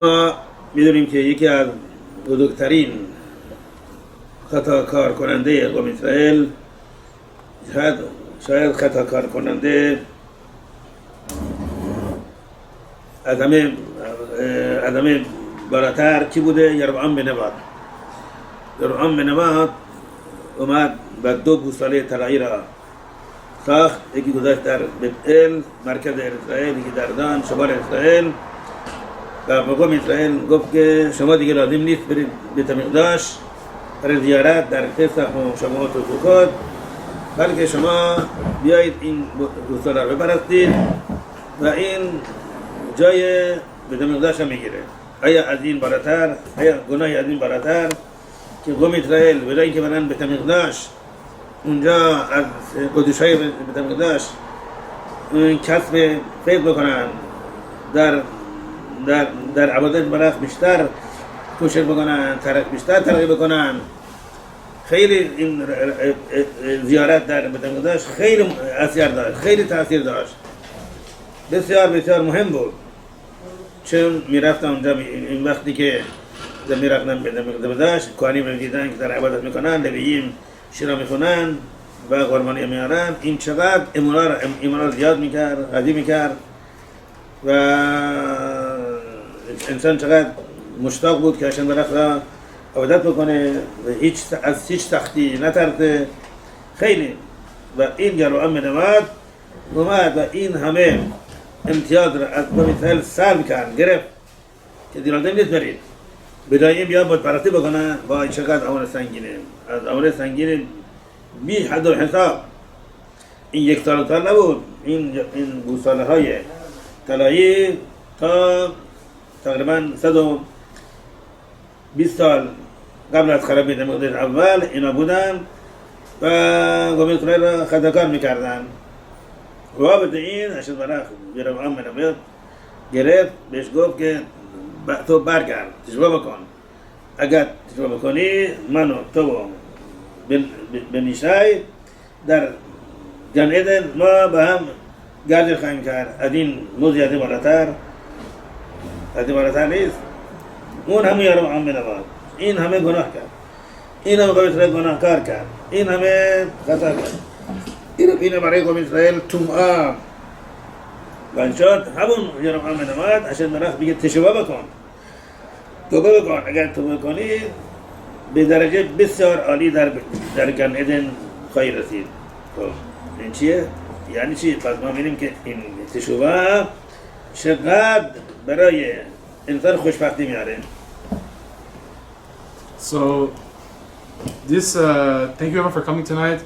ما میدونیم که یکی از بزرگترین خطا کار کننده قوم اسرائیل شاید خطا کار کننده از همه بالاتر کی بوده؟ یربعام بن نبات. یربعام بن نبات اومد و 2 گوساله طلایی را ساخت، یکی گذاشت در بتل مرکز اسرائیل، یکی در دان شمال اسرائیل، و به قوم اسرائیل گفت که شما دیگه لازم نیست برید بیت المقدس برای زیارت در پسح و شبوات و سوکوت، بلکه شما بیایید این گوساله را بپرستید و این جای بیت المقدس را میگیره. آیا از این بالاتر، آیا گناهی از این بالاتر که قوم اسرائیل به جای اینکه برن بیت المقدس اونجا از قدوس‌های بیت المقدس کسب فیض بکنن، در عبادت برخ بیشتر کوشش بکنن، بیشتر ترغیب بکنن. خیلی این زیارت در بیت المقدس خیلی اثر داشت، خیلی تاثیر داشت، بسیار بسیار مهم بود. چون میرفتم اونجا این وقتی که میرفتم بیت المقدس، کوهنیم میدیدن که در عبادت میکنن، لوییم شیرا میخونن و قربانی میارن. این چقدر ایمان زیاد میکرد، عظیم میکرد و انسان چقدر مشتاق بود که عشان برخ را عبادت بکنه و از هیچ سختی نترسه. خیلی و این یربعام بن نبات اومد و این همه امتیاز را از قوم اسرائیل سلب کرد، گرفت که دیگه نیست برید بدایی بیا بود پرستی بکنن. با چقدر امر سنگینه، از امر سنگینه بی حد و حساب. این 1 سال نبود، این گوساله های طلایی تا تقریبا 120 سال قبل از خراب بیت المقدس اول اینا بودن و قوم اسرائیل را خطاکار میکردن. و به این اشد برخ یربعام بن نبات گرفت، بهش گفت که تو برگرد تشوه بکن، اگر تشوه بکنی من و تو و بن یشای در جن عدن ما به هم گردش خواهیم کرد. از این موضوع از این بالاتر نیست. اون همه یربعام بن نبات این همه گناه کرد، این همه قوم اسرائیل گناهکار کرد، این همه خطا کرد. این برای قوم اسرائیل طمع شد. همون یربعام بن نبات عشان برخ بگه تشوه بکن، توبه بکن. اگر توبه کنی به درجه بسیار عالی در جن عدن خواهی رسید. خب این چیه؟ یعنی چی؟ پس ما می‌بینیم که این تشوه چقدر برای انسان خوشبختی میاره. So this thank you everyone for coming tonight.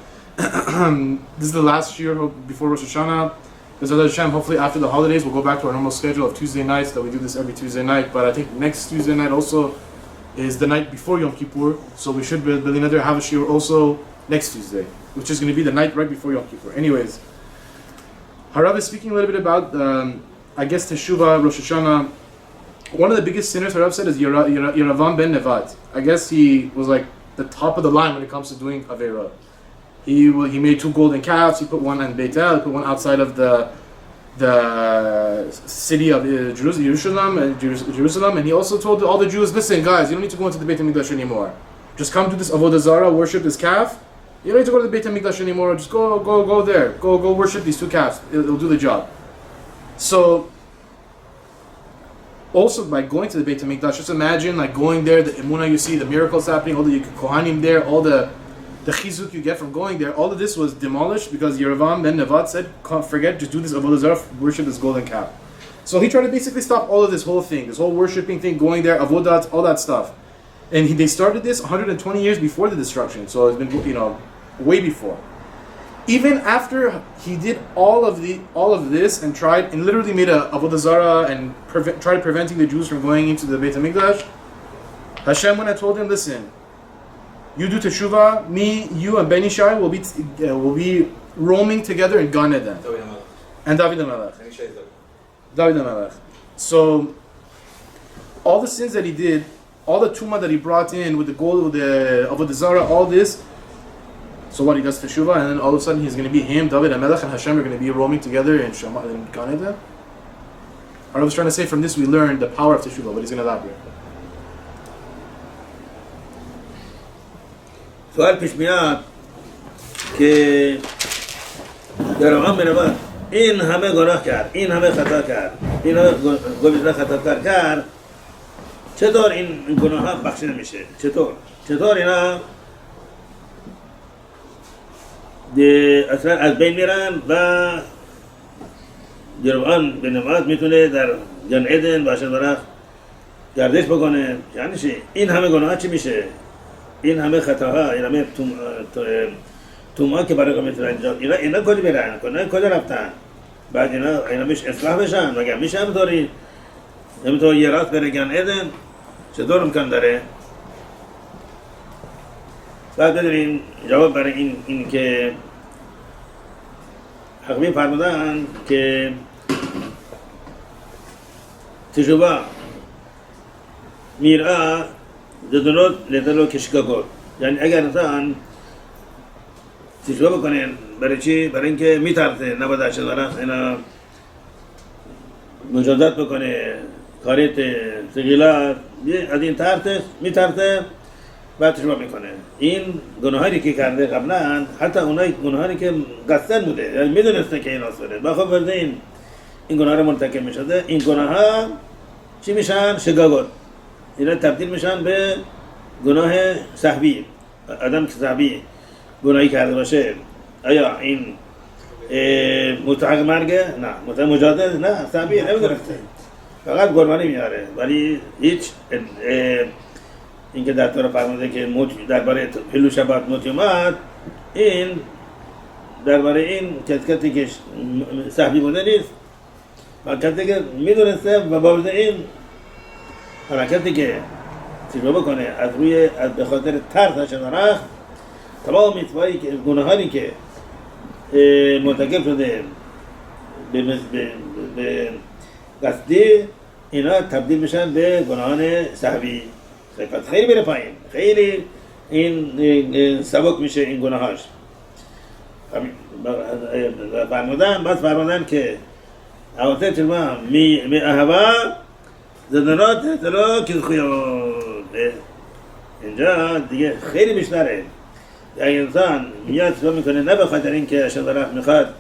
This is the last year before Rosh Hashanah. B'ezrat Hashem, hopefully after the holidays we'll go back to our normal schedule of Tuesday nights, that we do this every Tuesday night. But I think next Tuesday night also is the night before Yom Kippur, so we should really another have a shiur also next Tuesday, which is going to be the night right before Yom Kippur. Anyways, Harav is speaking a little bit about I guess Teshuva, Rosh Hashanah. One of the biggest sinners, Harav said, is Yeravam ben Nevat. I guess he was like the top of the line when it comes to doing Aveira. He made 2 golden calves. He put one in Beitel, he put one outside of the city of Jerusalem, and he also told all the Jews, listen guys, you don't need to go into the Beit HaMikdash anymore. Just come to this Avodah Zarah, worship this calf. You don't need to go to the Beit HaMikdash anymore. Just go there. Go worship these 2 calves. It'll do the job. So also by going to the Beit HaMikdash, just imagine like going there, the emunah you see, the miracles happening, all the kohanim there, all the chizuk you get from going there. All of this was demolished because Yeravam ben Nevat said, forget, just do this Avodah Zarah, worship this golden calf. So he tried to basically stop all of this whole thing, this whole worshipping thing, going there, avodat, all that stuff. And they started this 120 years before the destruction, so it's been, way before. Even after he did all of this and tried and literally made a Avodah Zarah and tried preventing the Jews from going into the Beit HaMikdash, Hashem, when I told him, listen, you do Teshuva, me, you, and Ben Yishai will be roaming together in Gan Eden. And David HaMelech. So all the sins that he did, all the tumah that he brought in with the gold, with the Avodah Zarah, all this. So what, he does Teshuva, and then all of a sudden he's going to be him, David HaMelech, and Hashem are going to be roaming together in Gan Eden? Harav was trying to say from this we learned the power of Teshuva, but he's going to elaborate. سؤال پیش میاد که یربعام بن نبات این همه گناه کرد، این همه خطا کرد، این همه گناه خطا کرد، چطور این گناه ها بخشیده میشه؟ چطور اینا اصلا از بین میرن و یربعام بن نبات میتونه در جن عدن باشه برخ گردش بکنه؟ یعنی چی؟ این همه گناه ها چی میشه؟ این همه خطاها، این همه توما که برای قوم اسرائیل انجام، اینا کجا میرن؟ کجا رفتن؟ بعد اینا میش اصلاح بشن؟ مگه میشه همینطور یه راست بره جن عدن؟ چطور امکان داره؟ بعد بدونیم جواب برای این که حکمی فرمودن که تشوبا میرا زدنوت لدلو کشکاگور، یعنی اگر انسان تشوبا بکنه برای چی؟ برای اینکه میترسه نباید اشد ورخ اینا مجازات بکنه، کاریت سگیلات از این میترسه بعد تشوبا میکنه. این گناهانی که کرده قبلا، حتی اونای گناهانی که قصدن بوده، یعنی میدونسته که این آسوره با خود ورده این گناه رو مرتکب میشده، این گناه ها چی میشن؟ شگاگوت، اینا تبدیل میشن به گناه سهوی. آدم که سهوی گناهی کرده باشه آیا این مستحق مرگه؟ نه. مستحق مجازات؟ نه. سهوی نمیدونسته، فقط قربانی میاره، ولی هیچ این که در تورا فرموده که درباره حلول شبات موت اومد، این درباره این کسی که سهوی بوده نیست، کسی که میدونسته و با این حرکتی که تشوبا بکنه از به خاطر ترس شنرخ، تمام میتوایی که گناهانی که مرتکب شده به قصدی، اینا تبدیل میشن به گناهان سهوی. پس خیلی میره پایین، خیلی این سبک میشه این گناهاش. فرمودن که اواسط تلما می اهوا زدنات تلو که خویاد، اینجا دیگه خیلی بیشتره. اگه انسان میاد تلو میکنه نه به خاطر اینکه اشد رخ میخواد،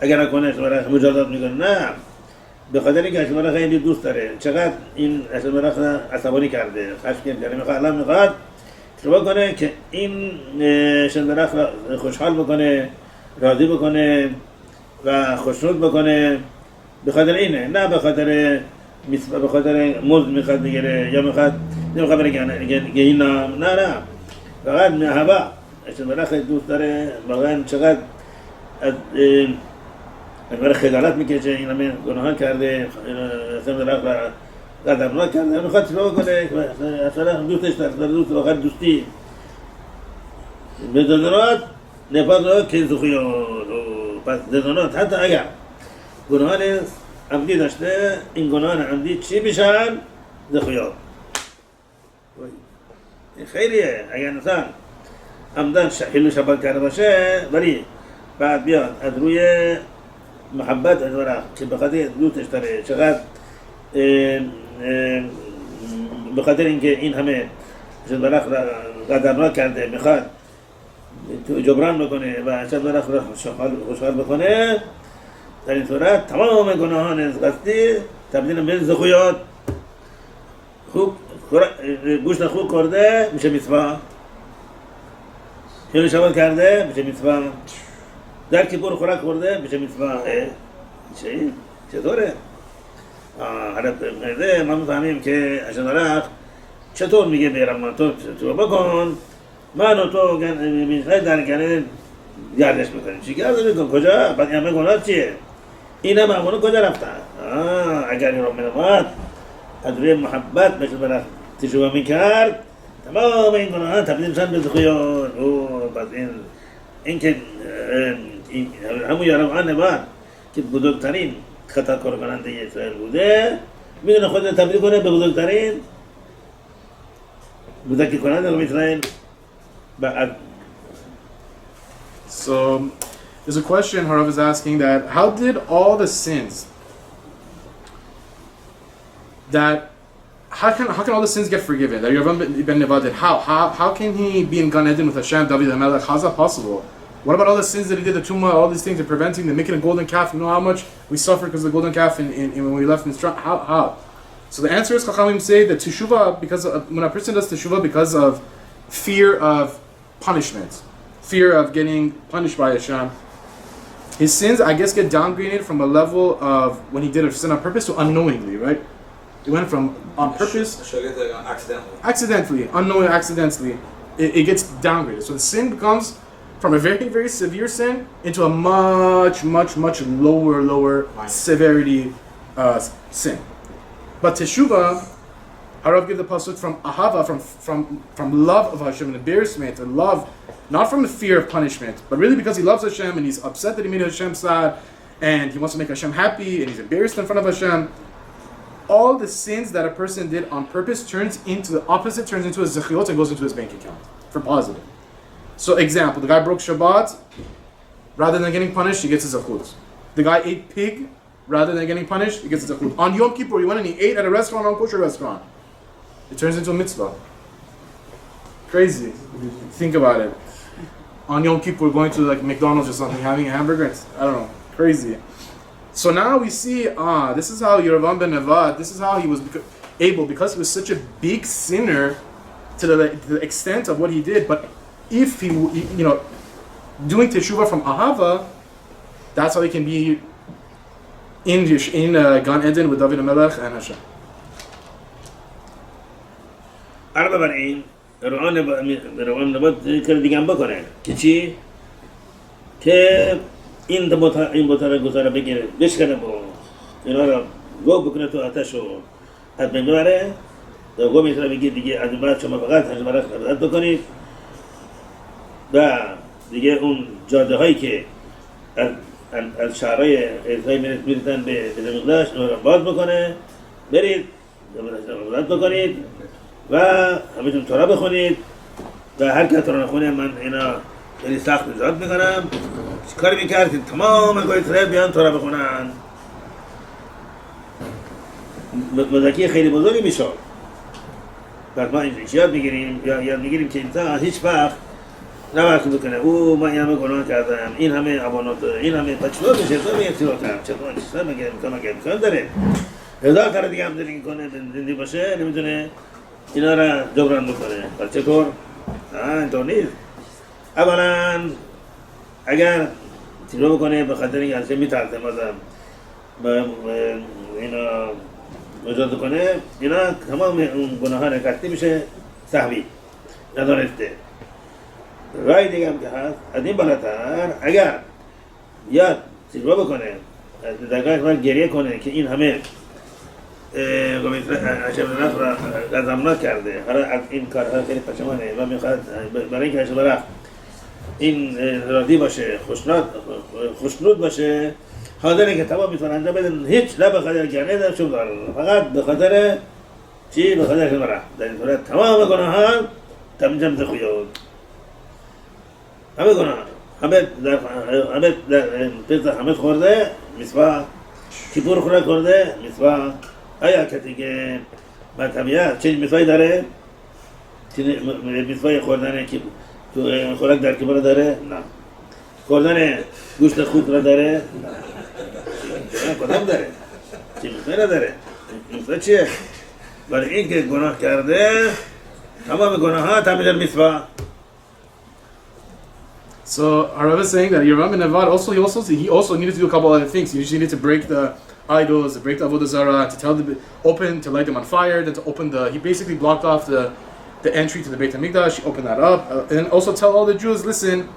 اگر نکنه اشد رخ مجازات میکنه، نه، به خاطر اینکه اشد رخ خیلی دوست داره. چقدر این اشد رخ عصبانی کرده، خشمگین کرده، میخواد تلو کنه که این اشد رخ خوشحال بکنه، راضی بکنه و خوشنود بکنه. به خاطر اینه، نه به خاطر مزد میخواد بگیره یا نمیخواد بره گهینا، نه، فقط هوا اشد رخ دوست داره. واقعا چقدر از برای خجالت میکشه، این همه گناهان کرده، اشد رخ را قدرناک کرده، میخواد چرا کنه اصلا دوستش داره، دوست واقعا دوستی به زدنات نپاس رو که زخویان. پس زدنات حتی اگر گناهان عمدی داشته، این گناهان عمدی چی میشن؟ زخویان. خیلیه اگر انسان عمدن حلول شبات کرده باشه، ولی بعد بیاد از روی محبت از ورق که بخاطر دوستش داره، چقدر بخاطر اینکه این همه اشد ورق قدرناک کرده، میخواد جبران بکنه و اشد ورق را خوشحال بکنه، در این صورت تمام گناهان از قصدی تبدیل به زخویات. گوشت خوب کرده میشه میتوا، حلول شبات کرده میشه میتوا، در کیپور خوراک خورده میشه میتوا. چطوره؟ ما میفهمیم که اشد ورق چطور میگه بیرم تو بکن، من و تو میخوای در گنه گردش میکنیم. چی گردش میکن؟ کجا؟ بعد همه گناه چیه؟ این هم همونه کجا رفتن؟ اگر این رو منواد از روی محبت بشه برای تشوبا میکرد، تمام این گناه ها تبدیل میشن به زخویان. پس این که همون یربعام نبات که بزرگترین خطا کار کننده اسرائیل بوده، میدونه خود تبدیل کنه به بزرگترین مذکر کننده قوم اسرائیل. So there's a question Harav is asking, that how did all the sins that how can all the sins get forgiven that Yeravam ben Nevat did? How can he be in Gan Eden with Hashem, David HaMelech? How's that possible? What about all the sins that he did, the tumah, all these things, and preventing the making a golden calf? You know how much we suffered because of the golden calf in when we left Mitzrayim? How? So the answer is, Chachamim say that Teshuva, because when a person does Teshuva because of fear of punishment, fear of getting punished by Hashem, his sins, I guess, get downgraded from a level of when he did a sin on purpose to unknowingly, right? It went from on purpose, accidentally, unknowingly, accidentally. It gets downgraded. So the sin becomes from a very, very severe sin into a much, much, much lower severity sin. But Teshuva, Harav give the pasuk from ahava, from love of Hashem and embarrassment, and love, not from the fear of punishment, but really because he loves Hashem and he's upset that he made Hashem sad, and he wants to make Hashem happy, and he's embarrassed in front of Hashem. All the sins that a person did on purpose turns into the opposite, turns into a zechiot and goes into his bank account for positive. So example, the guy broke Shabbat, rather than getting punished, he gets his zechut. The guy ate pig, rather than getting punished, he gets his zechut. On Yom Kippur, he went and he ate at a restaurant, on a kosher restaurant. It turns into a mitzvah. Crazy. Think about it. On Yom Kippur, going to like McDonald's or something, having a hamburger, I don't know, crazy. So now we see, this is how Yeravam ben Nevat, this is how he was able, because he was such a big sinner to the extent of what he did, but if he, doing Teshuva from Ahava, that's how he can be in Gan Eden with David HaMelech and Hashem. عرب برعين روان نبات کردی گم بکنه که چی؟ که این بطاره گذاره بگیره بشکنه با اینا را گو بکنه تو آتش و حتما ببره گو میتونه بگیر دیگه از بعد شما فقط هجمرخ نبدت بکنید و دیگه اون جاده هایی که از شهرهای اسرائیل میریتن به بیت المقدس اون را باز بکنه برید نبدت بکنید و همیتون تورا بخونید و هر که تورا نخونه من اینا خیلی سخت نجات میکنم کاری میکرد که تمام گوی اسرائیل بیان تورا بخونن مزکی خیلی بزرگی میشه پس ما اینجا یاد میگیریم که انسان هیچ وقت نباید بکنه او من این همه گناه کردم این همه عوانات این همه پچلو بشه تو میگه سیراتم چطور چیزا مگه امکان داره هزار کار دیگه هم داری کنه زندگی باشه نمیتونه اینا را جبران بکنه پس چطور؟ اینطور نیست اولا اگر تیرو بکنه به خاطر اینکه ازش میترسه مثلا اینا وجود کنه اینا تمام اون گناه ها نکسته میشه سهوی ندانسته رای دیگه هم که هست از این بالاتر اگر یاد تیرو بکنه درگاه گریه کنه که این همه هشم نفس را غضبناک کرده از این کارها خیلی پشیمانه و میخواد برای اینکه هشم رفت این راضی باشه خوشنود باشه حاضره که تمام میتونه انجام بدن هیچ نه به خاطر گرنه در شما داره فقط به خاطر چی؟ به خاطر هشم رفت در این صورت تمام گناه ها تمجم زخویود همه گناه همه در همه خورده میسوا کیپور خورده کرده میسوا آیا کسی که مطمئیت چه میسوایی داره؟ میسوایی خوردن خوراک در کیپور داره؟ نه خوردن گوشت خود را داره؟ نه کدام داره؟ چه میسوایی نداره؟ میسوایی چیه؟ برای این که گناه کرده تمام گناه ها تمیزن میسوا. So Harav is saying that Yeravam ben Nevat he also needed to do a couple other things. He needed to break the idols, to break the avodah zarah, to light them on fire, then to open he basically blocked off the entry to the Beit HaMikdash. He opened that up, and also tell all the Jews, listen,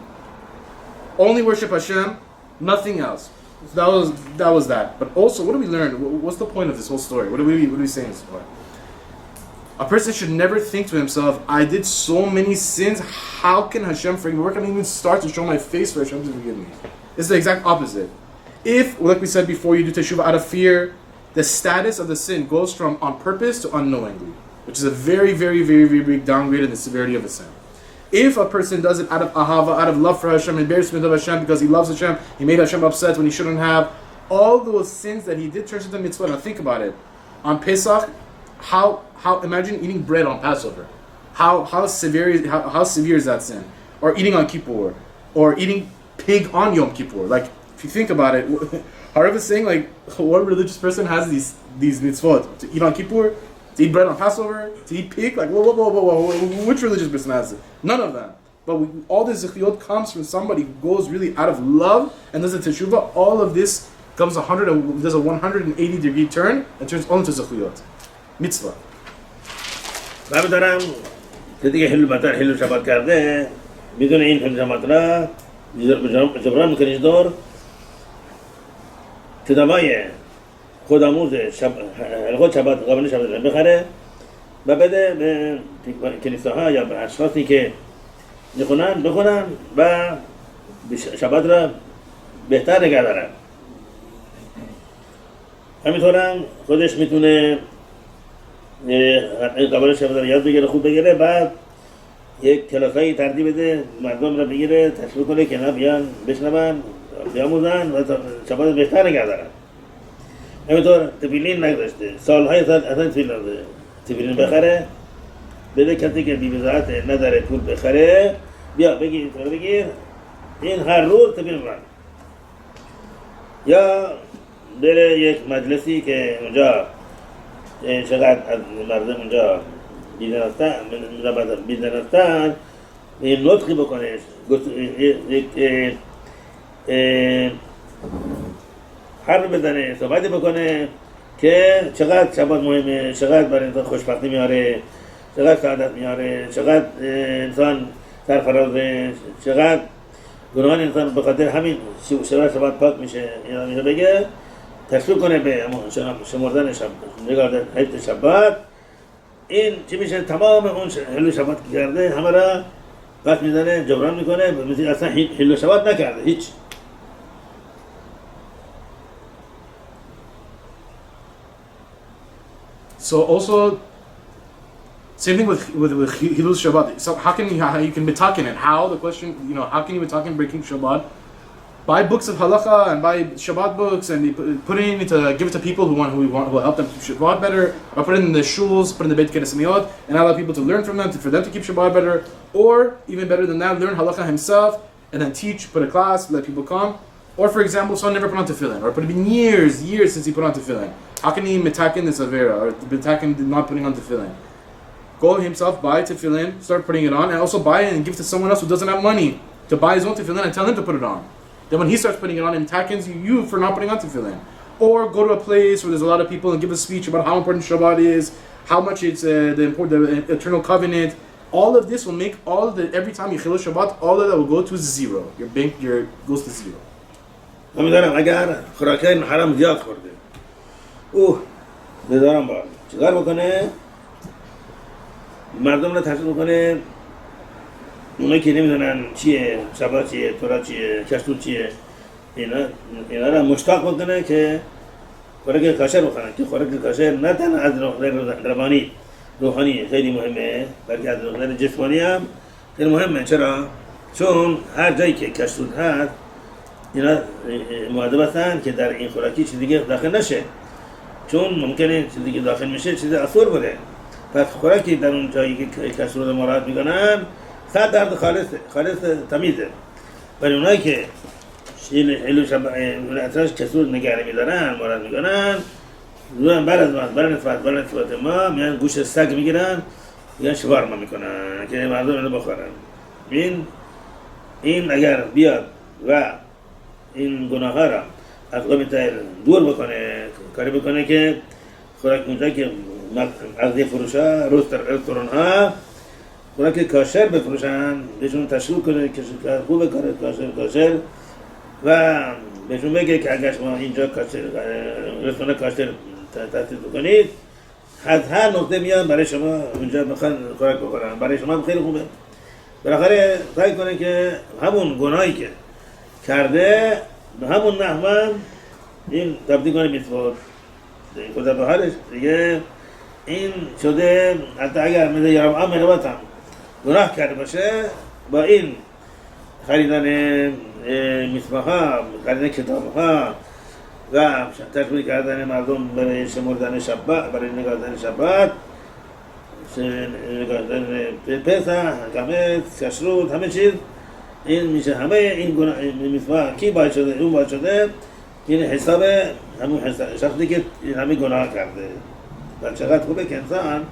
only worship Hashem, nothing else. So that was that. But also, what do we learn? What's the point of this whole story? What are we saying in this story? A person should never think to himself, I did so many sins, how can Hashem forgive me? Where can I even start to show my face for Hashem to forgive me? It's the exact opposite. If, like we said before, you do Teshuva out of fear, the status of the sin goes from on purpose to unknowingly, which is a very, very, very, very big downgrade in the severity of the sin. If a person does it out of ahava, out of love for Hashem, embarrassment of Hashem, because he loves Hashem, he made Hashem upset when he shouldn't have, all those sins that he did turns into mitzvah. Now think about it. on Pesach, how imagine eating bread on Passover. How severe is that sin? Or eating on Kippur, or eating pig on Yom Kippur. Like, if you think about it, Harav is saying, like, what religious person has these mitzvot? To eat on Kippur, to eat bread on Passover, to eat pig? Like, whoa. Which religious person has it? None of them. But all this zechiyot comes from somebody who goes really out of love and does a teshuva. All of this comes does a 180-degree turn and turns all into zechiyot. Mitzvah. من دارم که دیگه حلو شبات کرده بدون این حلو شبات را جبران میکنیش دور کتابای خودآموز خود شبات قبل شبات را بخره و بده به کلیساها یا به اشخاصی که بخونن و شبات را بهتر نگه دارن. همینطور هم خودش میتونه این قبل شبات را یاد بگیره، خوب بگیره، بعد یک کلاسایی ترتیب بده، مردم را بگیره، تشویق کنه که نه بیان بشنون، بیاموزن و شبات بهتر نگه دارن. همینطور تفیلین نگذاشته، سالهای سال اصلا تفیلین بخره، بده کسی که بی‌وضاحت نداره پول بخره، بیا بگیر این هر روز تفیلین برن. یا بره یک مجلسی که اونجا چقدر از مردم اونجا بیدن هستن این نطقی بکنه، حرف بزنه، صحبتی بکنه که چقدر شبات مهمه، چقدر برای انسان خوشبختی میاره، چقدر سعادت میاره، چقدر انسان سرفرازه، چقدر گناهان انسان به خاطر همین شبات پاک میشه. اینا میشه بگه تشویق کنه به شمردن نگاه حیط شبات. این چی میشه؟ تمام اون حلو شبات که کرده همه را وقت میزنه، جبران میکنه، مثل اصلا حلو شبات نکرده هیچ. So also, same thing with Hilul Shabbat. So how you can mitaken it? How, the question, how can you mitaken breaking Shabbat? Buy books of halacha and buy Shabbat books and put it in to give it to people who will help them keep Shabbat better, or put it in the shuls, put it in the Beit Knesset, and allow people to learn from them for them to keep Shabbat better, or even better than that, learn halacha himself and then teach, put a class, let people come. Or for example, someone never put on tefillin, or it been years since he put on tefillin. How can he mitaken this avera, or mitaken not putting on tefillin? Go himself, buy tefillin, start putting it on, and also buy it and give it to someone else who doesn't have money to buy his own tefillin and tell him to put it on. Then when he starts putting it on, he mtakens you for not putting on tefillin. Or go to a place where there's a lot of people and give a speech about how important Shabbat is, how much it's the eternal covenant. All of this will make every time you chilul Shabbat, all of that will go to zero. Your bank goes to zero. همین اگر خوراکای حرام زیاد خورده ندارم باید چیکار بکنه؟ مردم را تشویق بکنه، اونایی که نمیدونن چیه شبات چیه، تورا چیه، کشتور چیه، اینا را مشتاق بکنه که خوراک کاشر بخورن، که خوراک کاشر نه تنها از روحانی خیلی مهمه، بلکه از نظر جسمانی هم خیلی مهمه. چرا؟ چون هر جایی که کشتور هست اینا مؤدب هستن که در این خوراکی چیز دیگه داخل نشه، چون ممکنه چیز دیگه داخل میشه چیز اثر بوده. پس خوراکی در اون جایی که کشتور رو مراد میکنن 100% خالص تمیزه. ولی اونایی که حلو اطراش کشتور نگه میدارن، مراد میکنن، روان برای نسبت ما میان گوشت سگ میگیرن، میان شوارما میکنن که مردم اینو بخورن. این اگر بیاد و این گناه ها را از قوم دور بکنه، کاری بکنه که خوراک اونجا که عقدی فروشا، رستوران ها خوراک کاشر بفروشن، بهشون تشویق کنه که خوبه کار کاشر و بهشون بگه که اگر شما اینجا رستوران کاشر تأسیس بکنید، از هر نقطه میان برای شما اونجا بخوان خوراک بخورن، برای شما خیلی خوبه. بالاخره سعی کنه که همون گناهی که کرده به همون نحو این تبدیل کنه میتواد. خدا به حالش دیگه این شده. حتی اگر مثل یربعام بن نبات هم گناه کرده باشه، با این خریدن میسبه ها، خریدن کتاب ها و تشویق کردن مردم برای شمردن شبات، برای نگاه کردن شبات، نگاه کردن پسح، همه کشروت، همه چیز این میشه. همه این گناه میثوا کی باید شده؟ اون باید شده. این حساب همون شخصی که همه گناه کرده. و چقدر خوبه که انسان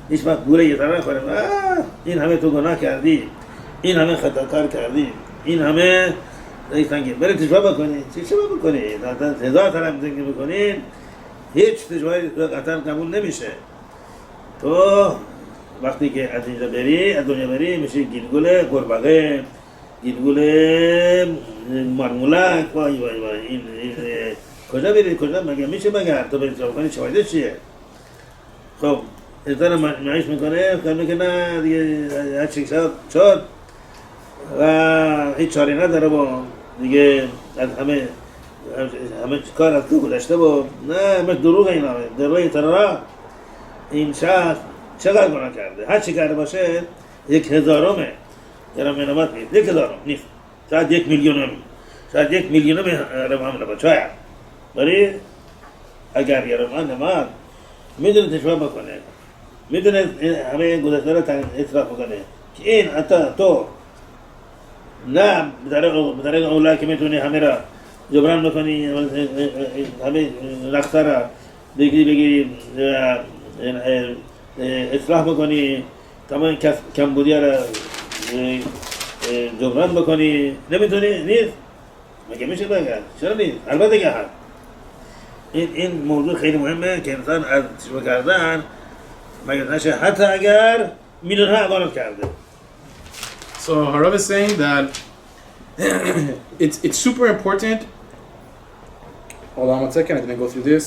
هیچ وقت گوره یه طرف کنه این همه تو گناه کردی، این همه خطا کار کردی، این همه سنگین برای تشوه بکنی. چی تشوه بکنی؟ 1000 طرف زنگی بکنی هیچ تشوه قطعا قبول نمیشه. تو وقتی که از اینجا بری، از دنیا بری، میشه گیلگوله گربغه، گیلگوله مرمولک. وای وای وای این کجا بری؟ کجا مگه میشه؟ مگر تو بری تشوه بکنی چه فایده چیه؟ خب انسان معیش میکنه فکر که نه دیگه هر چی شد و هیچ چاری نداره با دیگه از همه کار از تو گذشته با نه همه دروغ این همه دروغ ترا. این شخص چقدر گناه کرده؟ هر چی کرده باشه 1000م درم نمات نیست، 1000 نیست، شاید 1 میلیونم، شاید 1 میلیونم رمام نبود. شاید ولی اگر یه رمان نمات میدونه تشوه بکنه، میدونه همه گذشته رو اطراف بکنه که این حتی تو نه بدرق اولا که میتونی همه را جبران بکنی، همه رقصه را بگیری اصلاح بکنی، تمام کمبودی را جبران بکنی، نمیتونی؟ نیست. مگه میشه بگه؟ چرا نیست؟ البته که هست. این موضوع خیلی مهمه که انسان از تشوه کردن مگه نشه حتی اگر میلیون ها عبارت کرده. So Harav is saying that it's super important. Hold on one second, I didn't go through this.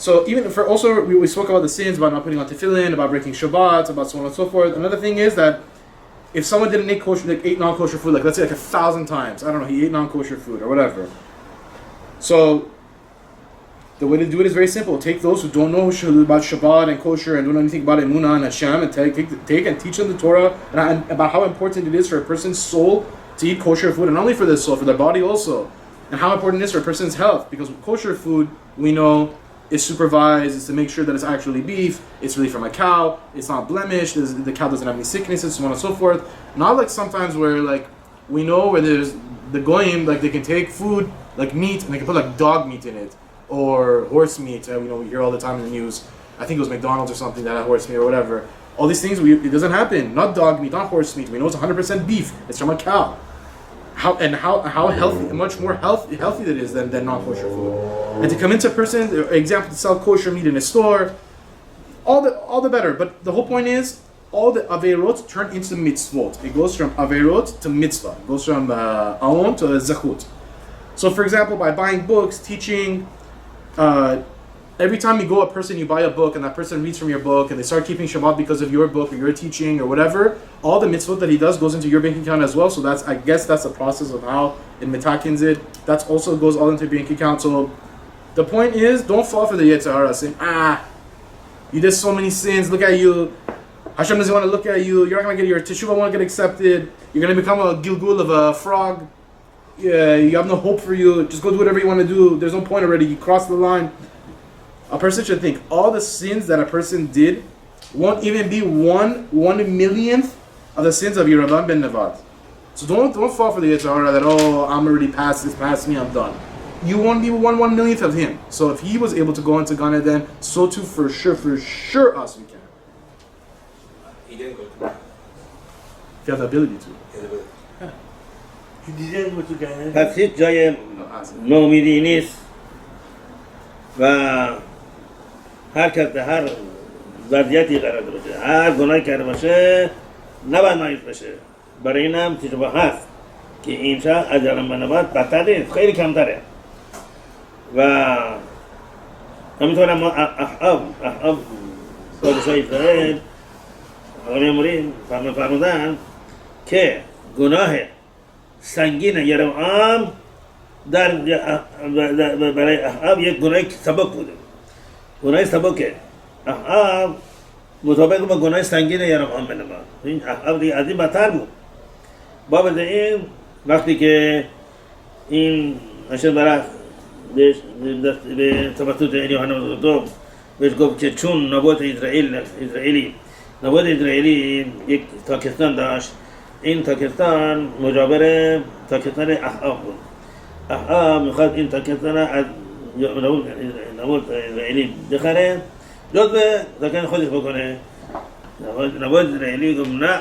So even for also we spoke about the sins, about not putting on tefillin, about breaking Shabbat, about so on and so forth. Another thing is that if someone didn't eat kosher, like ate non-kosher food, like let's say like 1,000 times, I don't know, he ate non-kosher food or whatever. So the way to do it is very simple. Take those who don't know about Shabbat and kosher and don't know anything about Emunah and Hashem and take and teach them the Torah and about how important it is for a person's soul to eat kosher food, and not only for their soul, for their body also. And how important it is for a person's health, because kosher food, we know, is supervised, is to make sure that it's actually beef, it's really from a cow, it's not blemished, the cow doesn't have any sicknesses, so on and so forth. Not like sometimes where like we know where there's the goyim, like they can take food like meat and they can put like dog meat in it or horse meat. We hear all the time in the news. I think it was McDonald's or something that had horse meat or whatever. All these things, it doesn't happen. Not dog meat, not horse meat. We know it's 100% beef. It's from a cow. How healthy, much more healthy that is than non-kosher food. And to come into a person, example, to sell kosher meat in a store, all the better. But the whole point is, all the averot turn into mitzvot. It goes from averot to mitzvah. It goes from aon to zechut. So, for example, by buying books, teaching. Every time you you buy a book, and that person reads from your book, and they start keeping Shabbat because of your book or your teaching or whatever, all the mitzvot that he does goes into your bank account as well. So I guess that's the process of how it metakins it. That also goes all into your bank account. So the point is, don't fall for the Yetzer Hara saying, you did so many sins, look at you. Hashem doesn't want to look at you. You're not going to get your Teshuva won't get accepted. You're going to become a gilgul of a frog. Yeah, you have no hope for you. Just go do whatever you want to do. There's no point already. You crossed the line. A person should think all the sins that a person did won't even be 1/1,000,000th of the sins of Yerovam ben Nevat. So don't fall for the Yetzer Hara that I'm already past this, past me, I'm done. You won't be 1/1,000,000th of him. So if he was able to go into Gan Eden, so too for sure us we can. He didn't go to Gan. If you have the ability to. پس هیچ جای نومیدی نیست و هر کس به هر وضعیتی قرار باشه، هر گناهی کرده باشه نباید مایوس بشه. برای این هم تجربه هست که این شخص از یارم بنابرد بدتر نیست، خیلی کمتره. و همینطور ما احاب پادشاه اسرائیل آقای اموری فرمودن که گناه سنگین یربعام برای احاب یک گناه سبک بوده. گناه سبکه احاب مطابق با گناه سنگین یربعام بنابرد این احاب دیگه از این بدتر بود. بابت این وقتی که این اشن برای به توسط الیاhu הנביא بهش گفت که چون نبوت اسرائیلی نبوت اسرائیلی یک تاکستان داشت، این تاکستان مجاور تاکستان احاب بود. احاب میخواد این تاکستان از نبوت اسرائیلی بخره، جزء تاکستان خودش بکنه. نبوت اسرائیلی گفت نه،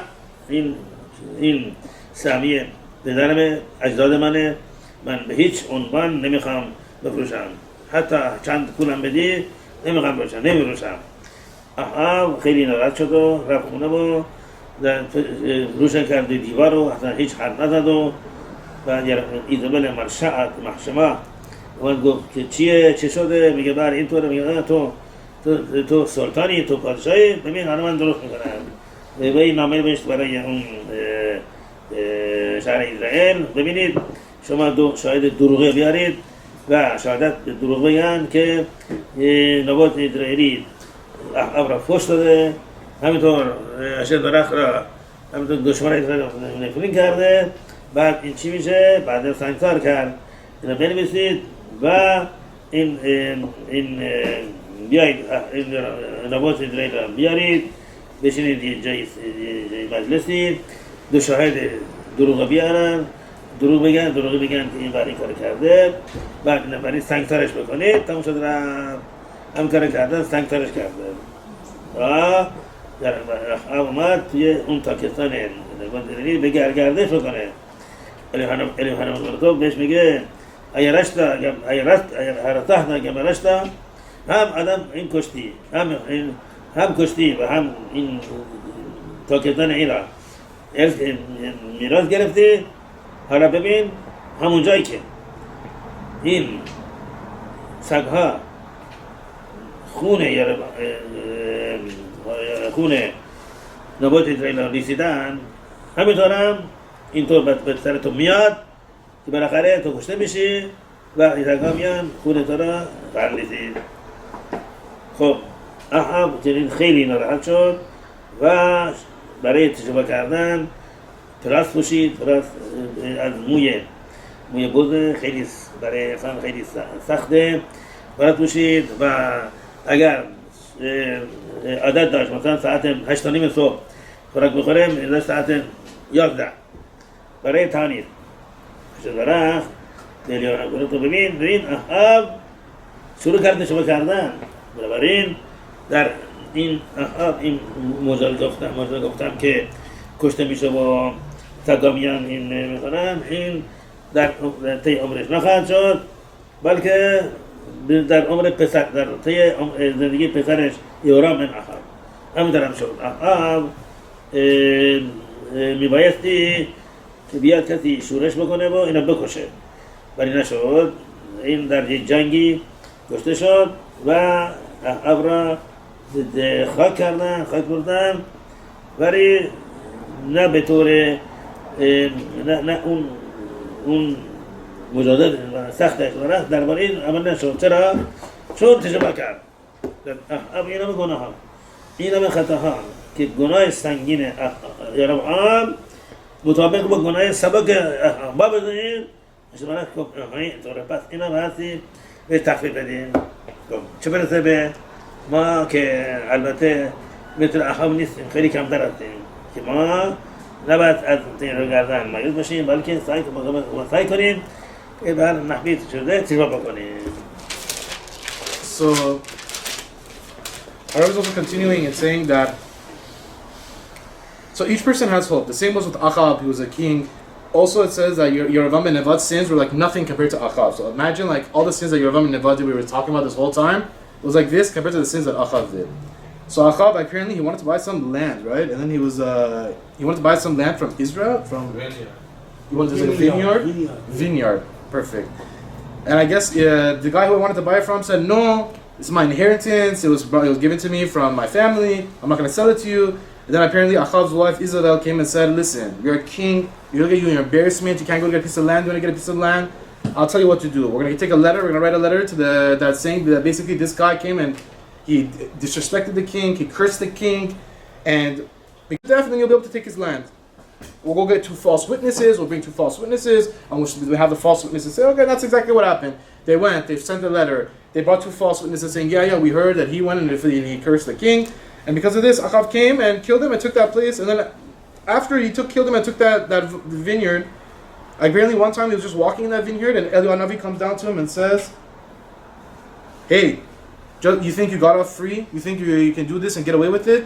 این سهمیه پدرم، اجداد منه، من به هیچ عنوان نمیخوام بفروشم، حتی چند پولم بدی نمیخوام بفروشم، نمیفروشم. خیلی ناراحت شد و رفت خونه و روشن کرد دیوار رو، اصلا هیچ حرف نزد و ایزابل محشمه اومد گفت که چیه، چه شده؟ میگه بله اینطوره. میگه تو سلطانی، تو پادشاهی، ببین حالا من درست میکنم. و این نامه بهش برای اون شهر اسرائیل، ببینید شما دو شاهد دروغی بیارید و شهادت دروغ بگن که نبوت اسرائیلی احاب را فوش داده، همینطور اشد درخت را همینطور دشمن اسرائیل نفرین کرده. بعد این چی میشه؟ بعد سنگسار کرد. اینا بنویسید و این بیایید این نبوت اسرائیل را بیارید، بشینید یه جای مجلسی، دو شاهد دروغ بیارن، دروغ بگن که این بر این کار کرده، بعد این برای سنگسارش بکنید. تمام شد رفت. هم کار کردن، سنگسارش کرده. در اومد توی اون تاکستان نبوت بگردش بکنه. الیاhu بهش میگه اگر رشتا هم آدم این کشتی، هم کشتی و هم این تاکستان ایران میراث گرفتی. حالا ببین همون جایی که این سگها خون نبوت اسرائیل ریسیدن، همینطور هم اینطور به سر تو میاد که بالاخره تو کشته میشی و این سگها میان خون تو را برلیسید. خب احاب چنین خیلی ناراحت شد و برای تشوه کردن تراس پوشید، تراس از موی بز، خیلی برای انسان خیلی سخته تراس پوشید و اگر عادت داشت مثلا ساعت 8:30 صبح خوراک بخوریم، این ساعت 11 برای تانیر درخت الیاhu تو ببین احاب شروع کرد تشوه کردن. بنابراین در این احاب این موضوع گفتم که کشته میشه و تگامیان این میکنن، این در طی عمرش نخواهد شد، بلکه در عمر پسر، در طی زندگی پسرش یورام من احاب همینطور هم شد. احاب میبایستی که بیاد کسی شورش بکنه و اینو بکشه، ولی نشد. این در یک جنگی کشته شد و احاب را خاک بردن، ولی نه به طور نه اون مجادل سختش رفت درباره این عمل نشد. چرا؟ چون تشوه کرد. احاب این همه گناه ها، این همه خطا ها که گناه سنگین یربعام مطابق با گناه سبک احاب بزنید، شما خب اینطوره، پس این هم هستی به تخفیف بدین. چه برسه به ما که البته مثل احاب نیستیم، خیلی کمتر هستیم که ما نباید از تیرو گردن مایوس باشیم، بلکه سعی کنیم که بر نحوی شده تشوه بکنیم. So Harav is also continuing and saying that so each person has hope. The same was with Ahab, he was a king. Also it says that Yeravam and Nevat's sins were like nothing compared to Ahab. So imagine like all the sins that Yeravam and Nevat did we were talking about this whole time, it was like this compared to the sins that Ahab did. So Ahab apparently he wanted to buy some land, right? And then he wanted to buy some land from Israel, he wanted to say vineyard, perfect. And I guess the guy who I wanted to buy it from said, no, it's my inheritance, it was given to me from my family, I'm not going to sell it to you. And then apparently Ahab's wife Isabel came and said, listen, you're a king, you're going to get you in embarrassment, you can't go get a piece of land, you want to get a piece of land, I'll tell you what to do. We're going to take a letter, we're going to write a letter to that saying that basically this guy came and he disrespected the king, he cursed the king, and definitely you'll be able to take his land. we'll go get 2 false witnesses, we'll bring 2 false witnesses, and we'll have the false witnesses say, okay, that's exactly what happened. They went, they sent a letter, they brought 2 false witnesses saying, yeah, we heard that he went and he cursed the king, and because of this, Achav came and killed him and took that place, and then after he killed him and took that vineyard, apparently one time he was just walking in that vineyard, and Eliyahu comes down to him and says, hey, you think you got off free? You think you can do this and get away with it?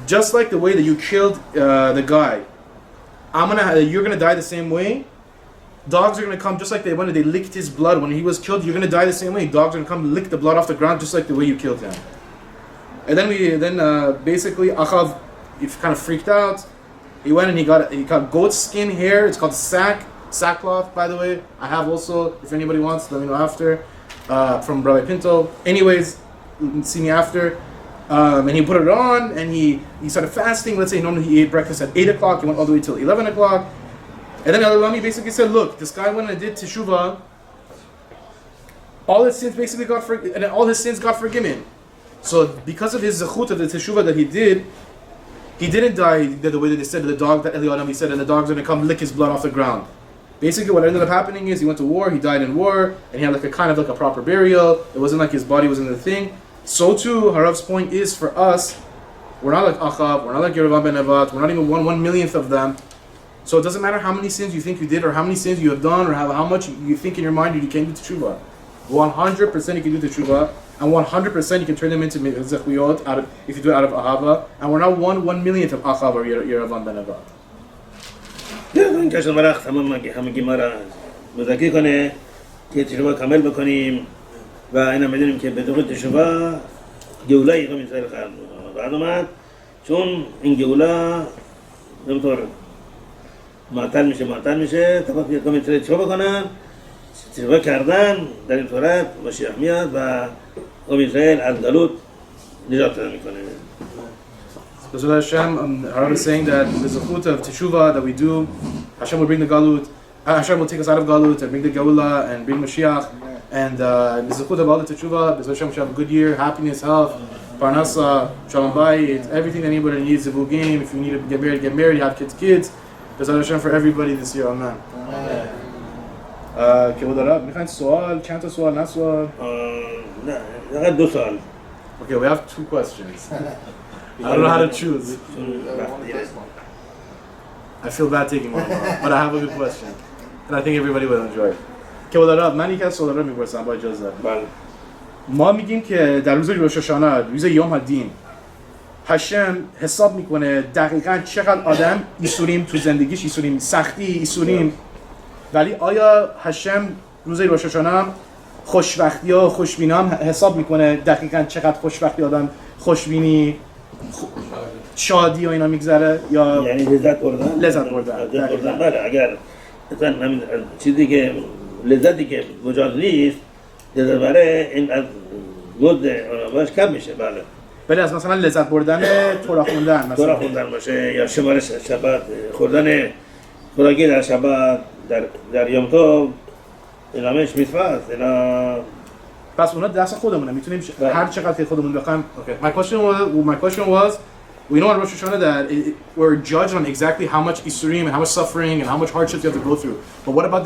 Just like the way that you killed the guy, you're gonna die the same way. Dogs are gonna come just like they licked his blood when he was killed. You're gonna die the same way. Dogs are gonna come lick the blood off the ground just like the way you killed him. And then basically Achav, he kind of freaked out. He went and he got goat skin hair. It's called sackcloth, by the way. I have also, if anybody wants, let me know after. From Rabbi Pinto. Anyways, you can see me after. And he put it on, and he started fasting. Let's say normally he ate breakfast at 8 o'clock. He went all the way till 11 o'clock. And then Eliyahu basically said, look, this guy went and did Teshuva. All his sins basically and all his sins got forgiven. So because of his zechut of the Teshuva that he didn't die the way that they said, that Eliyahu said, and the dogs are going to come lick his blood off the ground. Basically what ended up happening is he went to war, he died in war, and he had a kind of a proper burial. It wasn't like his body was in the thing. So too, Harav's point is for us, we're not like Achav, we're not like Yerovam ben Nevat, we're not even 1/1,000,000th of them. So it doesn't matter how many sins you think you did, or how many sins you have done, or how much you think in your mind you can do Teshuva. 100% you can do Teshuva, and 100% you can turn them into zechuyot if you do it out of Ahava, and we're not 1/1,000,000th of Achav or Yerovam ben Nevat. این کشم برخ همه گیمارا مذاکره کنه که تشوبا کامل بکنیم و اینا میدونیم که بدون تشوبا جولای قوم اسرائیل خواهد آمد چون این جولا نمیطور معطل میشه تا وقتی قوم اسرائیل تشوبا کنن تشوبا کردن در این صورت مشیح میاد و قوم اسرائیل از گلوت نجات پیدا میکنه. B'ezrat Hashem, Harav is saying that the zechut of Teshuva that we do, Hashem will bring the Galut, Hashem will take us out of Galut and bring the Geula and bring Mashiach, and the zechut of all the Teshuva, B'ezrat Hashem, we should have a good year, happiness, health, Parnasa, Shalom Bayit, everything that anybody needs, Zivugim, if you need to get married, have kids, B'ezrat Hashem for everybody this year, Amen. כבוד הרב, מיכאל סואל, chant a סואל, not סואל. רק 2 سوال. Okay, we have 2 questions. I don't know how to choose. I feel bad taking one, but I have a good question, and I think everybody will enjoy it. כבוד הרב, من یک از سوال رو می‌پرسم با اجازه. بله. ما میگیم که در روز روش هاشانه، روز یوم الدین، هشم حساب میکنه دقیقاً چقدر آدم ایسوریم تو زندگیش، ایسوریم سختی، ایسوریم، ولی آیا هشم روز روش هاشانه خوشبختی ها، خوشبینی هم حساب میکنه دقیقاً چقدر خوشبختی آدم، خوشبینی، شادی و اینا میگذره یا یعنی لذت بردن بله. اگر مثلا همین چیزی که لذتی که وجود نیست لذت بره این از گود باش کم میشه. بله ولی از مثلا لذت بردن تورا خوندن باشه یا شمارش شبات خوردن خوراکی در شبات در یوم تو اینا همش میتواست اینا پس اونا دست خودمونه میتونیم هر چقدر که خودمون بخوایم. Okay. My question was we know on Rosh Hashanah that we're judged on exactly how much isurim and how much suffering and how much hardships you have to go through. But what about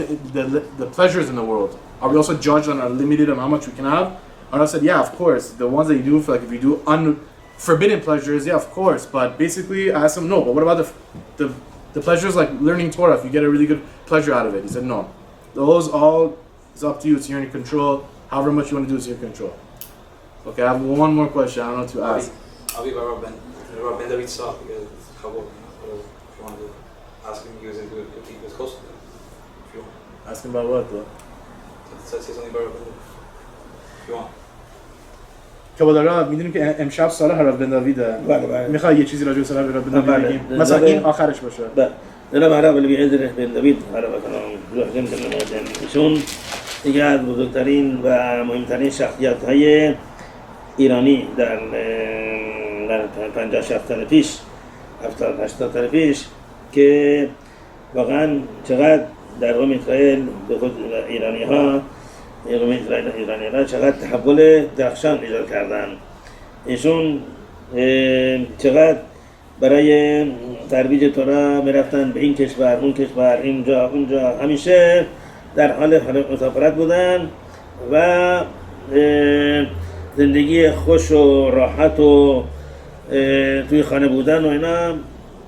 the pleasures in the world? Are we also judged on our limited on how much we can have? And I said, yeah, of course. The ones that you do, for like if you do forbidden pleasures, yeah, of course. But basically, I asked him, no. But what about the pleasures like learning Torah? If you get a really good pleasure out of it, he said, no. Those all is up to you. It's your control. However much you want to do is your control. Okay, I have one more question. I don't know to ask. I'll be Rav Ben David Saw because it's a couple. If you want to ask him, he was into it. If he was close to them. If you want. Ask him about what though? Say something about Rav Ben David. If you want. کبود را میدونیم که امشب سال هراو بن داویده. بله. میخوای یه چیزی راجع به سال هراو بن داوید بگیم؟ مثلا این آخرش باشه. بله. جناب هراو اللي بيعزره بن داوید هراو کلام روح جمع ایشون یکی از بزرگترین و مهمترین شخصیت‌های ایرانی در 50-60 سال پیش 70-80 سال پیش که واقعا چقدر در قوم اسرائیل به خود ایرانی‌ها چقدر تحول درخشان ایجاد کردن. ایشون چقدر برای ترویج تورا میرفتن به این کشور اون کشور اینجا اونجا، همیشه در حال مسافرت بودن و زندگی خوش و راحت و توی خانه بودن و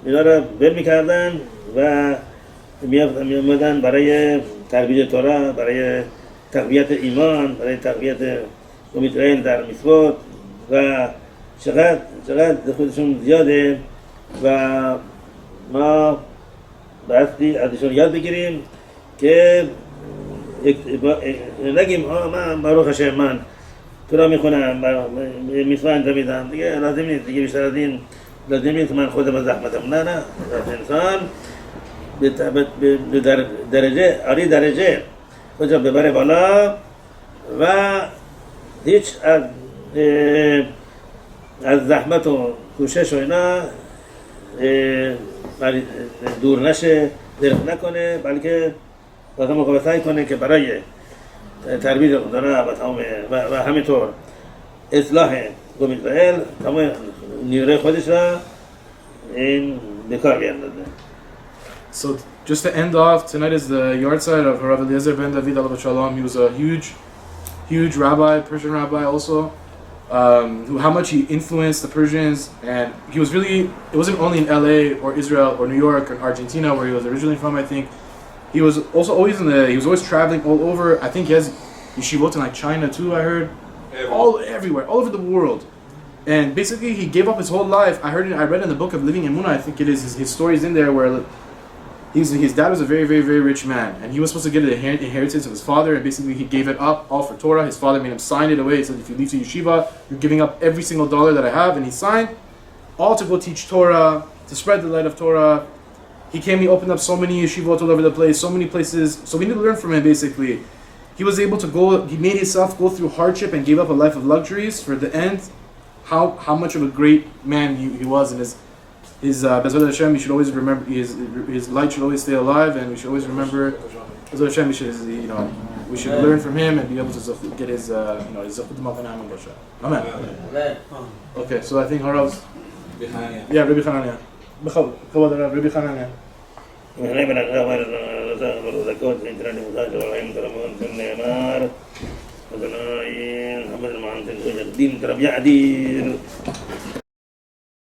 اینا را ول میکردن و میامدن برای ترویج تورا، برای تقویت ایمان، برای تقویت اسرائیل در میثوات و چقدر خودشون زیاده و ما بایستی ازشون یاد بگیریم که نگیم من باروخ هاشم من تورا میخونم میثوا انجام میدم دیگه لازم نیست دیگه بیشتر از این لازم نیست من خودم زحمتم. نه انسان به درجه خودشو ببره بالا و هیچ از زحمت و کوشش و اینا دور نشه، درک نکنه، بلکه باید سعی کنه که برای ترویج تورا و همینطور اصلاح قوم اسرائیل تمام نیروی خودش را این بکار بیاندازه. So just to end off, tonight is the yahrzeit of Harav Eliezer ben David alav shalom. He was a huge rabbi, Persian rabbi also. How much he influenced the Persians, and he was really, it wasn't only in LA or Israel or New York or Argentina where he was originally from. I think he was also always he was always traveling all over. I think he has yeshivot in like China too, I heard. Everywhere, all over the world. And basically he gave up his whole life. I read in the book of Living Emunah, I think it is, his stories in there where his dad was a very, very, very rich man, and he was supposed to get an inheritance of his father, and basically he gave it up all for Torah. His father made him sign it away. He said, if you leave to yeshiva, you're giving up every single dollar that I have, and he signed all to go teach Torah, to spread the light of Torah. He opened up so many yeshivot all over the place, so many places, so we need to learn from him basically. He was able to go, he made himself go through hardship and gave up a life of luxuries for the end. How much of a great man he was, and his Bezrat Hashem, we should always remember, his light should always stay alive, and we should always remember Bezrat Hashem, we should learn from him and be able to get his his Zechut Mavanam and Basha. Amen. Okay, so I think Harav's yeah, Rabbi Hanania. Rabbi Hanania. محمد المعنى تنقل الدين ترى بيعدي